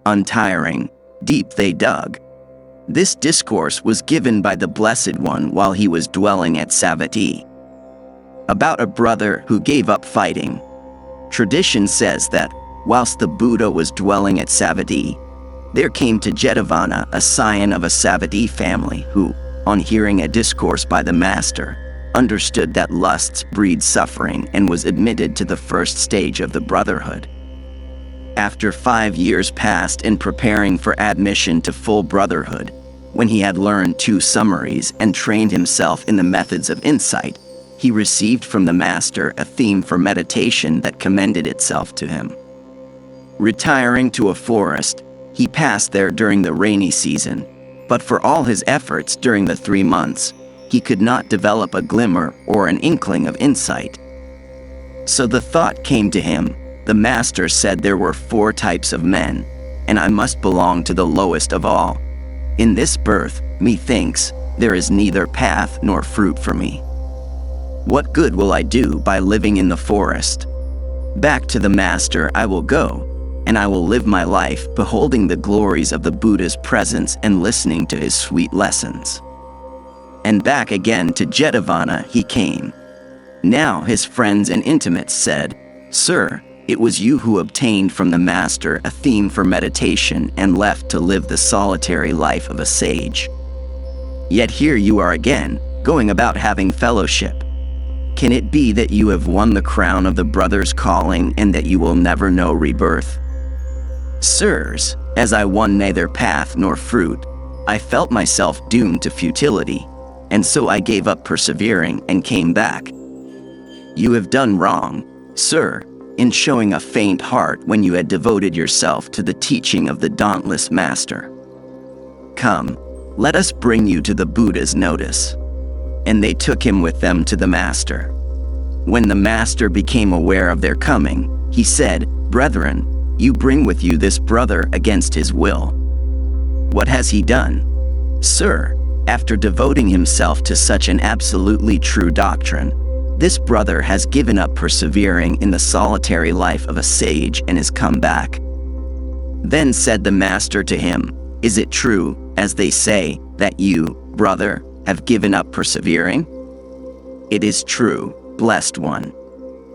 Untiring, deep they dug. This discourse was given by the Blessed One while he was dwelling at Savatthi, about a brother who gave up fighting. Tradition says that, whilst the Buddha was dwelling at Savatthi, there came to Jetavana a scion of a Savatthi family who, on hearing a discourse by the master, understood that lusts breed suffering and was admitted to the first stage of the brotherhood. After 5 years passed in preparing for admission to full brotherhood, when he had learned 2 summaries and trained himself in the methods of insight, he received from the master a theme for meditation that commended itself to him. Retiring to a forest, he passed there during the rainy season, but for all his efforts during the 3 months, he could not develop a glimmer or an inkling of insight. So the thought came to him, the master said there were 4 types of men, and I must belong to the lowest of all. In this birth, methinks, there is neither path nor fruit for me. What good will I do by living in the forest? Back to the master I will go, and I will live my life beholding the glories of the Buddha's presence and listening to his sweet lessons. And back again to Jetavana he came. Now his friends and intimates said, "Sir, it was you who obtained from the master a theme for meditation and left to live the solitary life of a sage. Yet here you are again, going about having fellowship. Can it be that you have won the crown of the brother's calling and that you will never know rebirth?" Sirs, as I won neither path nor fruit, I felt myself doomed to futility, and so I gave up persevering and came back. You have done wrong, sir, in showing a faint heart when you had devoted yourself to the teaching of the dauntless master. Come, let us bring you to the Buddha's notice. And they took him with them to the master. When the master became aware of their coming, he said, "Brethren, you bring with you this brother against his will. What has he done?" "Sir, after devoting himself to such an absolutely true doctrine, this brother has given up persevering in the solitary life of a sage and has come back." Then said the master to him, "Is it true, as they say, that you, brother, have given up persevering?" "It is true, blessed one.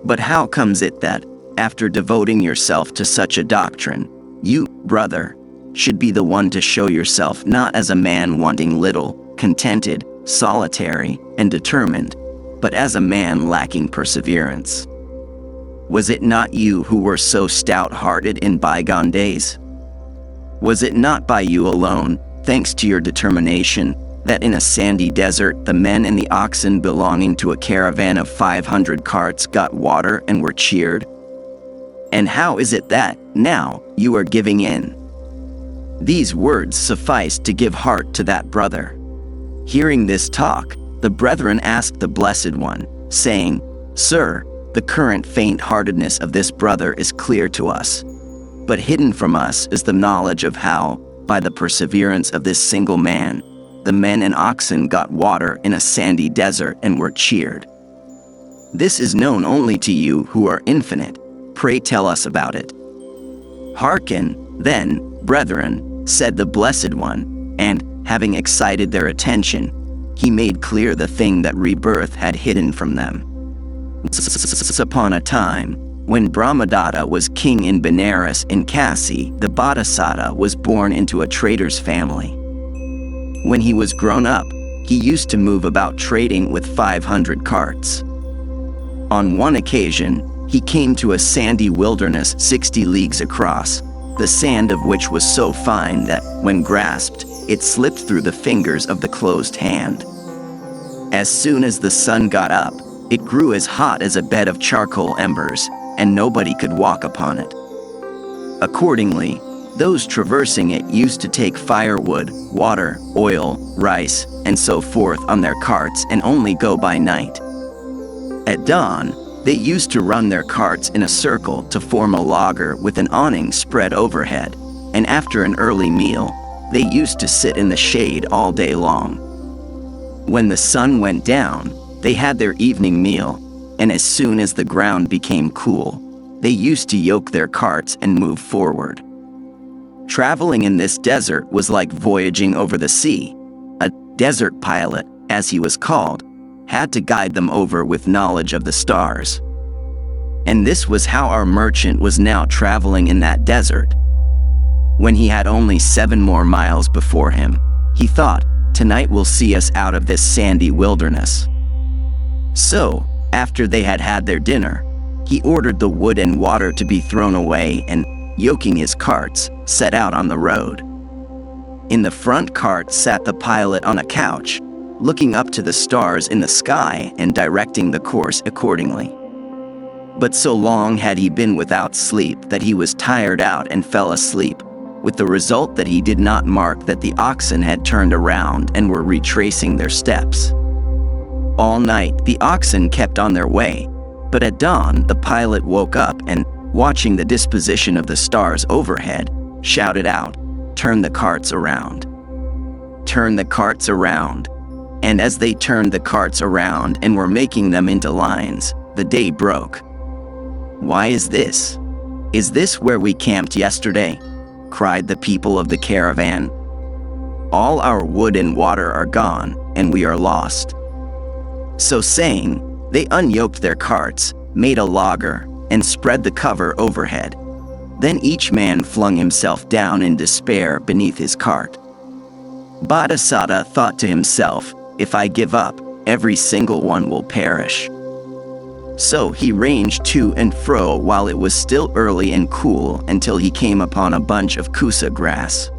But how comes it that, after devoting yourself to such a doctrine, you, brother, should be the one to show yourself not as a man wanting little, contented, solitary, and determined, but as a man lacking perseverance? Was it not you who were so stout-hearted in bygone days? Was it not by you alone, thanks to your determination, that in a sandy desert the men and the oxen belonging to a caravan of 500 carts got water and were cheered? And how is it that, now, you are giving in?" These words sufficed to give heart to that brother. Hearing this talk, the brethren asked the Blessed One, saying, "Sir, the current faint-heartedness of this brother is clear to us, but hidden from us is the knowledge of how, by the perseverance of this single man, the men and oxen got water in a sandy desert and were cheered. This is known only to you who are infinite. Pray tell us about it." "Hearken, then, brethren," said the Blessed One, and, having excited their attention, he made clear the thing that rebirth had hidden from them. Upon a time, when Brahmadatta was king in Benares in Kasi, the Bodhisattva was born into a trader's family. When he was grown up, he used to move about trading with 500 carts. On one occasion, he came to a sandy wilderness 60 leagues across, the sand of which was so fine that, when grasped, it slipped through the fingers of the closed hand. As soon as the sun got up, it grew as hot as a bed of charcoal embers, and nobody could walk upon it. Accordingly, those traversing it used to take firewood, water, oil, rice, and so forth on their carts and only go by night. At dawn, they used to run their carts in a circle to form a laager with an awning spread overhead, and after an early meal, they used to sit in the shade all day long. When the sun went down, they had their evening meal, and as soon as the ground became cool, they used to yoke their carts and move forward. Traveling in this desert was like voyaging over the sea. A desert pilot, as he was called, had to guide them over with knowledge of the stars. And this was how our merchant was now traveling in that desert. When he had only 7 more miles before him, he thought, "Tonight will see us out of this sandy wilderness." So, after they had had their dinner, he ordered the wood and water to be thrown away and, yoking his carts, set out on the road. In the front cart sat the pilot on a couch, looking up to the stars in the sky and directing the course accordingly. But so long had he been without sleep that he was tired out and fell asleep, with the result that he did not mark that the oxen had turned around and were retracing their steps. All night the oxen kept on their way, but at dawn the pilot woke up and, watching the disposition of the stars overhead, shouted out, "Turn the carts around. Turn the carts around." And as they turned the carts around and were making them into lines, the day broke. "Why is this? Is this where we camped yesterday?" cried the people of the caravan. "All our wood and water are gone, and we are lost." So saying, they unyoked their carts, made a laager, and spread the cover overhead. Then each man flung himself down in despair beneath his cart. Bodhisattva thought to himself, "If I give up, every single one will perish." So he ranged to and fro while it was still early and cool until he came upon a bunch of kusa grass.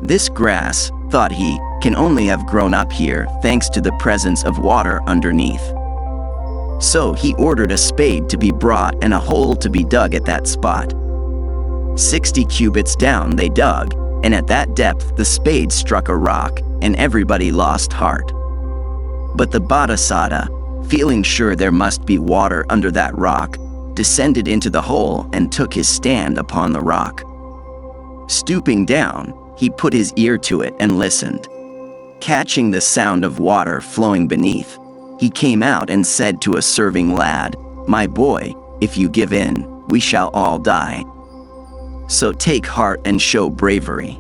"This grass," thought he, "can only have grown up here thanks to the presence of water underneath." So he ordered a spade to be brought and a hole to be dug at that spot. 60 cubits down they dug, and at that depth the spade struck a rock, and everybody lost heart. But the Bodhisattva, feeling sure there must be water under that rock, descended into the hole and took his stand upon the rock. Stooping down, he put his ear to it and listened. Catching the sound of water flowing beneath, he came out and said to a serving lad, "My boy, if you give in, we shall all die. So take heart and show bravery.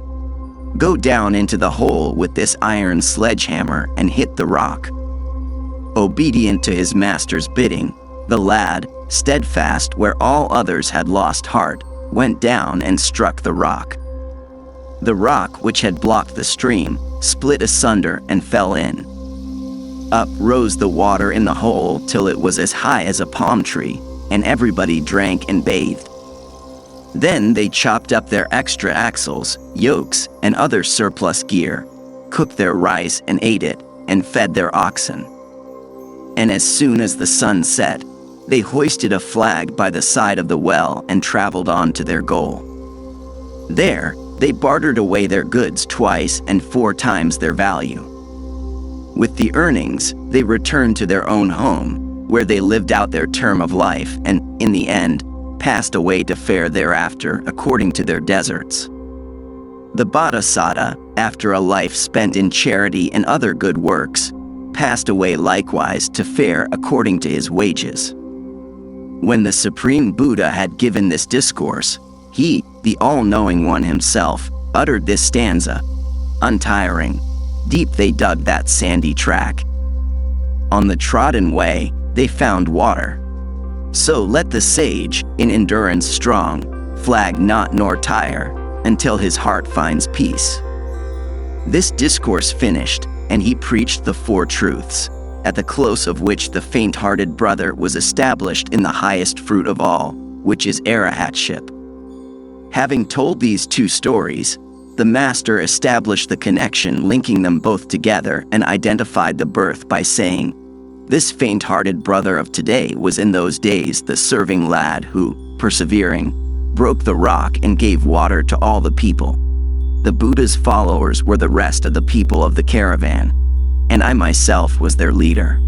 Go down into the hole with this iron sledgehammer and hit the rock." Obedient to his master's bidding, the lad, steadfast where all others had lost heart, went down and struck the rock. The rock, which had blocked the stream, split asunder and fell in. Up rose the water in the hole till it was as high as a palm tree, and everybody drank and bathed. Then they chopped up their extra axles, yokes, and other surplus gear, cooked their rice and ate it, and fed their oxen. And as soon as the sun set, they hoisted a flag by the side of the well and traveled on to their goal. There, they bartered away their goods twice and 4 times their value. With the earnings, they returned to their own home, where they lived out their term of life and, in the end, passed away to fare thereafter according to their deserts. The Bodhisattva, after a life spent in charity and other good works, passed away likewise to fare according to his wages. When the Supreme Buddha had given this discourse, he, the all-knowing one himself, uttered this stanza, "Untiring, deep they dug that sandy track. On the trodden way, they found water. So let the sage, in endurance strong, flag not nor tire, until his heart finds peace." This discourse finished, and he preached the 4 truths, at the close of which the faint-hearted brother was established in the highest fruit of all, which is arahatship. Having told these 2 stories, the master established the connection linking them both together and identified the birth by saying, "This faint-hearted brother of today was in those days the serving lad who, persevering, broke the rock and gave water to all the people. The Buddha's followers were the rest of the people of the caravan, and I myself was their leader."